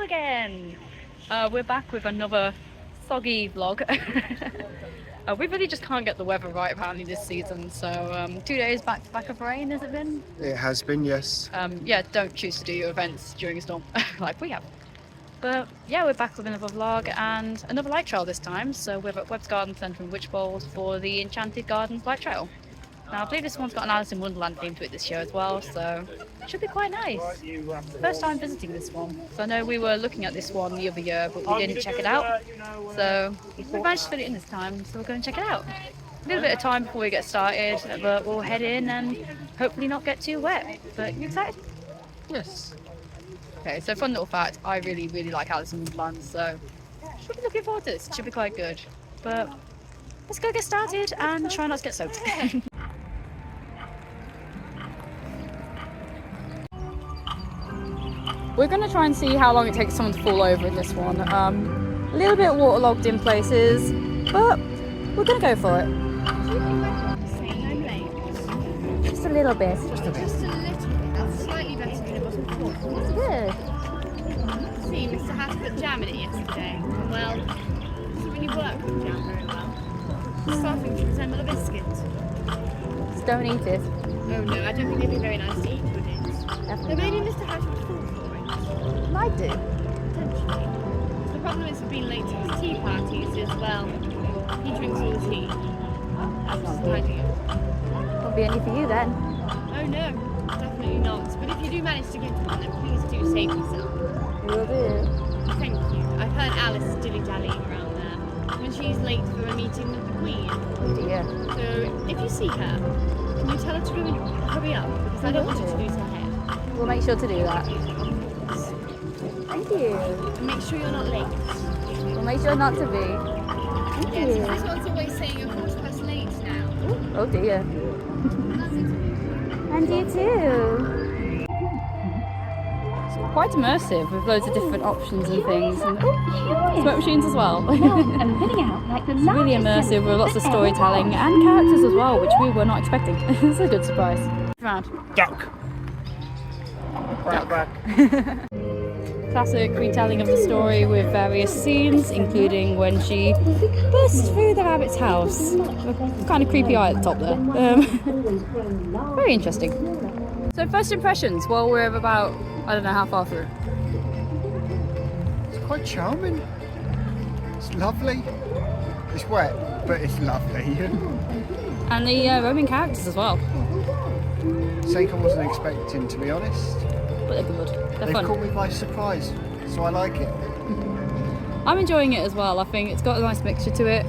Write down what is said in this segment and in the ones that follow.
again. We're back with another soggy vlog. We really just can't get the weather right apparently this season, so 2 days back to back of rain, has it been? It has been, yes. Yeah, don't choose to do your events during a storm like we have. But yeah, we're back with another vlog and another light trail this time. So we're at Webbs Garden Centre in Wychbold for the Enchanted Gardens light trail. Now I believe this one's got an Alice in Wonderland theme to it this year as well, so it should be quite nice. First time visiting this one. So I know we were looking at this one the other year, but we didn't check it out. So we managed to fit it in this time, so we're going to check it out. A little bit of time before we get started, but we'll head in and hopefully not get too wet. But you excited? Yes. Okay, so fun little fact, I really like Alice in Wonderland, so should be looking forward to this. It should be quite good. But let's go get started and try not to get soaked. We're going to try and see how long it takes someone to fall over in this one. A little bit waterlogged in places, but we're going to go for it. Just a little bit. Just a little bit. That's slightly better than it was before. That's good. See, Mr. Hatt put jam in it yesterday. Well, it doesn't really work with jam very well. It's starting to resemble a biscuit. Just don't eat it. Oh no, I don't think it'd be very nice to eat, would it? Definitely. So maybe Mr. Hatt would fall for it. Might do. Potentially. The problem is we've been late to his tea parties as well. He drinks all the tea. That's not Just good. Won't be any for you then. Oh no, definitely not. But if you do manage to get one, then please do save yourself. Will do. Thank you. I've heard Alice dilly-dallying around there when she's late for a meeting with the Queen. Oh dear. So if you see her, can you tell her to hurry up? Because I don't want her to lose her head. We'll make sure to do that. Thank you. And make sure you're not late. We'll make sure not to be. Thank Yes, you. this one's always saying you're 40 past late now. Oh dear. And you too. It's quite immersive with loads of different options and things. And smoke machines as well. It's really immersive with lots of storytelling and characters as well, which we were not expecting. It's a good surprise. Round. Duck. Quack, quack. Classic retelling of the story with various scenes, including when she bursts through the rabbit's house. Kind of creepy eye at the top there. Very interesting. So first impressions, well we're about, I don't know how far through. It's quite charming. It's lovely. It's wet, but it's lovely. And the roaming characters as well. Something I wasn't expecting, to be honest. But they're good. They're They've fun. caught me by surprise, so I like it. I'm enjoying it as well. I think it's got a nice mixture to it.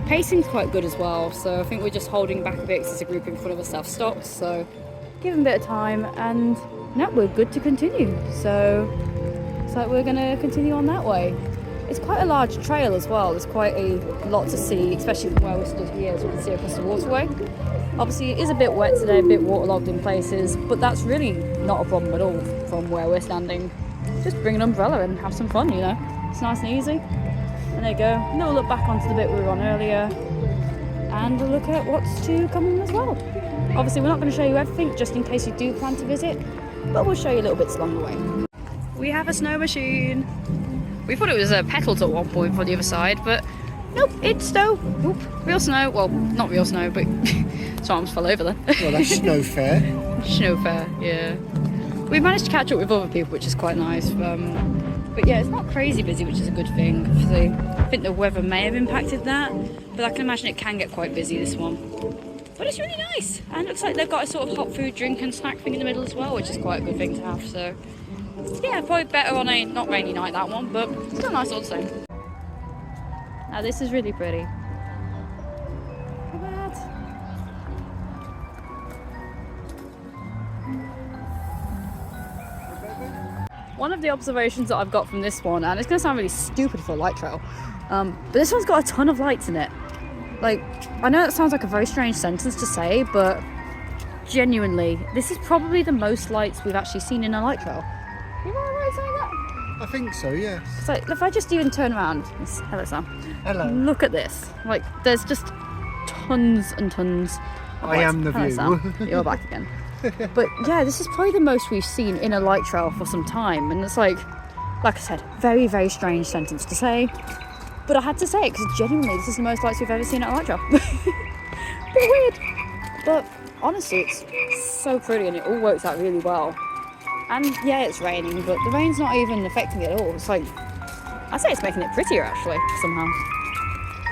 Pacing's quite good as well, so I think we're just holding back a bit because there's a group in front of us that have stopped, so give them a bit of time and no, we're good to continue. So we're going to continue on that way. It's quite a large trail as well. There's quite a lot to see, especially from where we stood here, as you can see across the waterway. Obviously it is a bit wet today, a bit waterlogged in places, but that's really not a problem at all from where we're standing. Just bring an umbrella and have some fun, you know. It's nice and easy. And there you go. And we'll look back onto the bit we were on earlier and we'll look at what's to come as well. Obviously we're not going to show you everything just in case you do plan to visit, but we'll show you little bits along the way. We have a snow machine. We thought it was petals at one point from the other side, but nope, it's snow. Oop, real snow. Well, not real snow, but some arms fell over then. Well, that's snow fair. Snow fair, yeah. We managed to catch up with other people, which is quite nice. But yeah, it's not crazy busy, which is a good thing. Obviously, I think the weather may have impacted that, but I can imagine it can get quite busy, this one. But it's really nice. And it looks like they've got a sort of hot food, drink and snack thing in the middle as well, which is quite a good thing to have. So yeah, probably better on a not rainy night, that one, but still nice all the same. Now this is really pretty. Look at that. One of the observations that I've got from this one, and it's going to sound really stupid for a light trail, but this one's got a ton of lights in it. Like, I know that sounds like a very strange sentence to say, but genuinely, this is probably the most lights we've actually seen in a light trail. You right saying that? I think so, yes. So if I just even turn around, hello Sam. Hello. Look at this. Like, there's just tons and tons of I lights. am the Hello, view. Sam. You're back again. But yeah, this is probably the most we've seen in a light trail for some time, and it's like, Like I said, very, very strange sentence to say, but I had to say it because genuinely this is the most lights we've ever seen at a light show. Bit weird, but honestly it's so pretty and it all works out really well. And yeah, it's raining, but the rain's not even affecting it at all. It's like, I'd say it's making it prettier actually, somehow.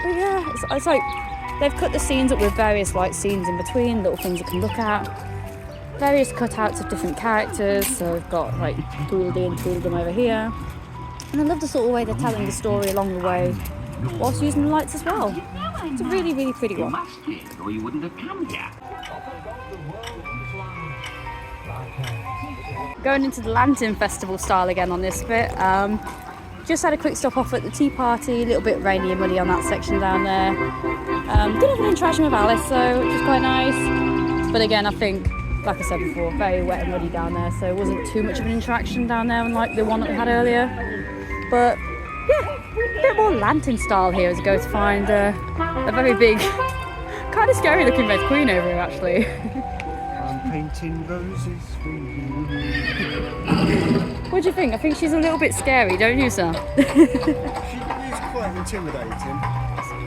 But yeah, it's like they've cut the scenes up with various light scenes in between, little things you can look at, various cutouts of different characters. So we've got like Tweedledee and Tweedledum over here. And I love the sort of way they're telling the story along the way, whilst using the lights as well. It's a really, really pretty one. Or you wouldn't have come here. Going into the Lantern Festival style again on this bit. Just had a quick stop off at the tea party, a little bit rainy and muddy on that section down there. Did have an interaction with Alice though, which was quite nice. But again, I think, like I said before, very wet and muddy down there, so it wasn't too much of an interaction down there unlike the one that we had earlier. But yeah, a bit more lantern style here as we go to find a very big, kind of scary looking Red Queen over here actually. I'm painting roses for you. What do you think? I think she's a little bit scary, don't you, sir? She is quite intimidating.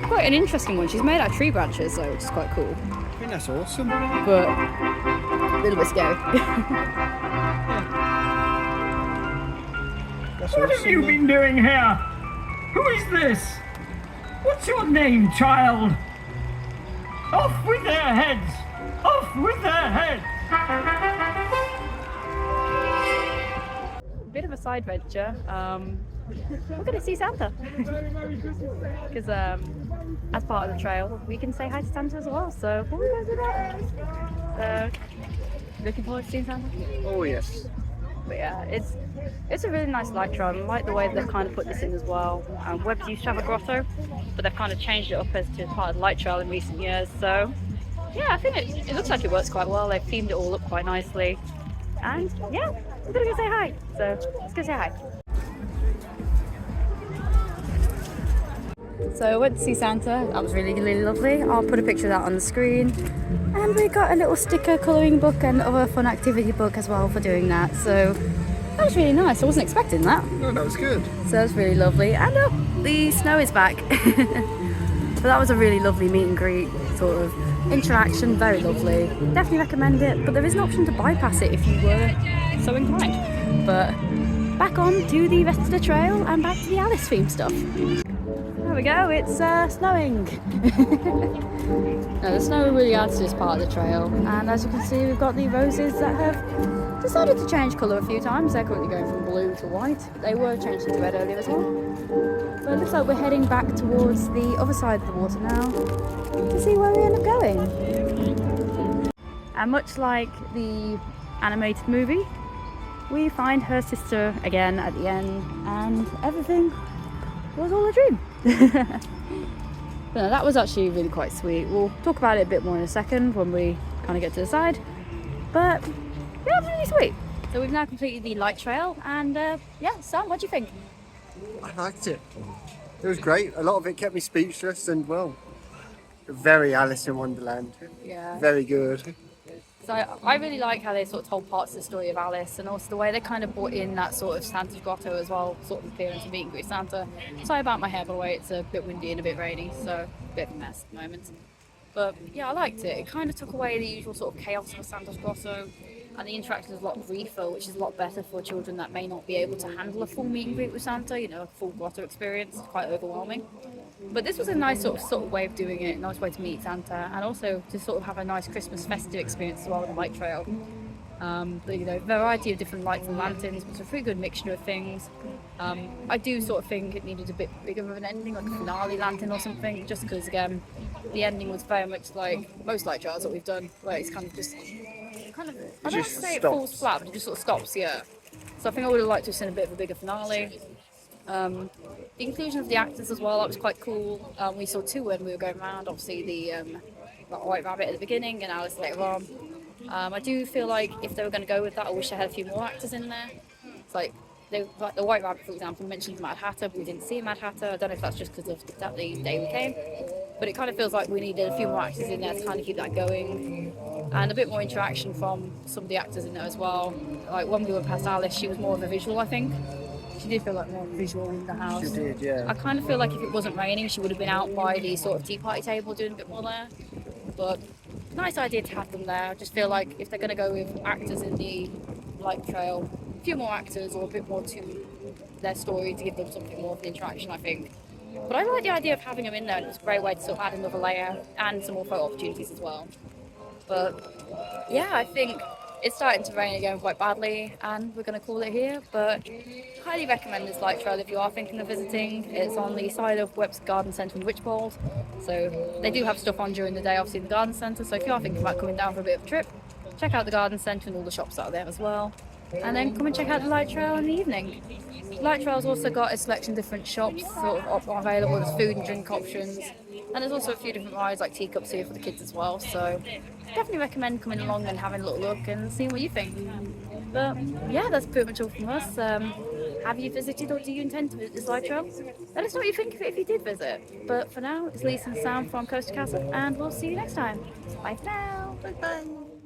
Quite an interesting one. She's made out of tree branches though, which is quite cool. I think that's awesome. But a little bit scary. That's What have you been doing here? Who is this? What's your name, child? Off with their heads! Off with their heads! Bit of a side venture. We're going to see Santa. Because as part of the trail, we can say hi to Santa as well. So we'll go do that. So looking forward to seeing Santa. Oh yes. But yeah, it's a really nice light trail. I like the way they've kind of put this in as well. Webbs used to have a grotto, but they've kind of changed it up as to part of the light trail in recent years. So yeah, I think it looks like it works quite well. They've themed it all up quite nicely. And yeah, we're gonna go say hi. So let's go say hi. So I went to see Santa. That was really, really lovely. I'll put a picture of that on the screen. And we got a little sticker colouring book and other fun activity book as well for doing that. So that was really nice. I wasn't expecting that. No, that was good. So that was really lovely. And oh, the snow is back. But that was a really lovely meet and greet sort of interaction. Very lovely. Definitely recommend it. But there is an option to bypass it if you were so inclined. But back on to the rest of the trail and back to the Alice theme stuff. There we go, it's snowing. No, the snow really adds to this part of the trail, and as you can see we've got the roses that have decided to change colour a few times. They're currently going from blue to white. They were changed into red earlier as well. But it looks like we're heading back towards the other side of the water now to see where we end up going. And much like the animated movie, we find her sister again at the end, and everything was all a dream. But no, that was actually really quite sweet. We'll talk about it a bit more in a second when we kind of get to the side. But yeah, it was really sweet. So we've now completed the light trail, and yeah, Sam, what do you think? I liked it. It was great. A lot of it kept me speechless, and well, very Alice in Wonderland. Yeah. Very good. So I really like how they sort of told parts of the story of Alice, and also the way they kind of brought in that sort of Santa's grotto as well, sort of appearance of meet and greet Santa. Sorry about my hair, by the way, it's a bit windy and a bit rainy, so a bit of a mess at the moment. But yeah, I liked it. It kind of took away the usual sort of chaos of Santa's grotto, and the interaction was a lot briefer, which is a lot better for children that may not be able to handle a full meet and greet with Santa, you know, a full grotto experience. It's quite overwhelming. But this was a nice sort of way of doing it, a nice way to meet Santa, and also to sort of have a nice Christmas festive experience as well with the light trail. You know, variety of different lights and lanterns, which is a pretty good mixture of things. I do sort of think it needed a bit bigger of an ending, like a finale lantern or something, just because again, the ending was very much like most light trails that we've done, where it's kind of just, I don't want to say it falls flat, but it just sort of stops, yeah. So I think I would have liked to have seen a bit of a bigger finale. The inclusion of the actors as well, that was quite cool. We saw two when we were going around, obviously the White Rabbit at the beginning and Alice later on. I do feel like if they were going to go with that, I wish I had a few more actors in there. It's like the White Rabbit, for example, mentioned Mad Hatter, but we didn't see Mad Hatter. I don't know if that's just because of the day we came, but it kind of feels like we needed a few more actors in there to kind of keep that going, and a bit more interaction from some of the actors in there as well. Like when we went past Alice, she was more of a visual, I think. She did feel like more visual in the house. She did, yeah. I kind of feel like if it wasn't raining, she would have been out by the sort of tea party table doing a bit more there. But nice idea to have them there. I just feel like if they're going to go with actors in the light trail, a few more actors or a bit more to their story to give them something more of an interaction, I think. But I like the idea of having them in there, and it's a great way to sort of add another layer and some more photo opportunities as well. But yeah, I think it's starting to rain again quite badly, and we're going to call it here. But highly recommend this light trail if you are thinking of visiting. It's on the side of Webbs Garden Centre in Wychbold, so they do have stuff on during the day, obviously in the garden centre. So if you are thinking about coming down for a bit of a trip, check out the garden centre and all the shops that are there as well. And then come and check out the light trail in the evening. Light Trail's also got a selection of different shops sort of available. There's food and drink options, and there's also a few different rides like teacups here for the kids as well. So definitely recommend coming along and having a little look and seeing what you think. But yeah, that's pretty much all from us. Have you visited or do you intend to visit this light trail? Let us know what you think of it if you did visit. But for now, it's Lisa and Sam from Coastercastle, and we'll see you next time. Bye for now. Bye bye.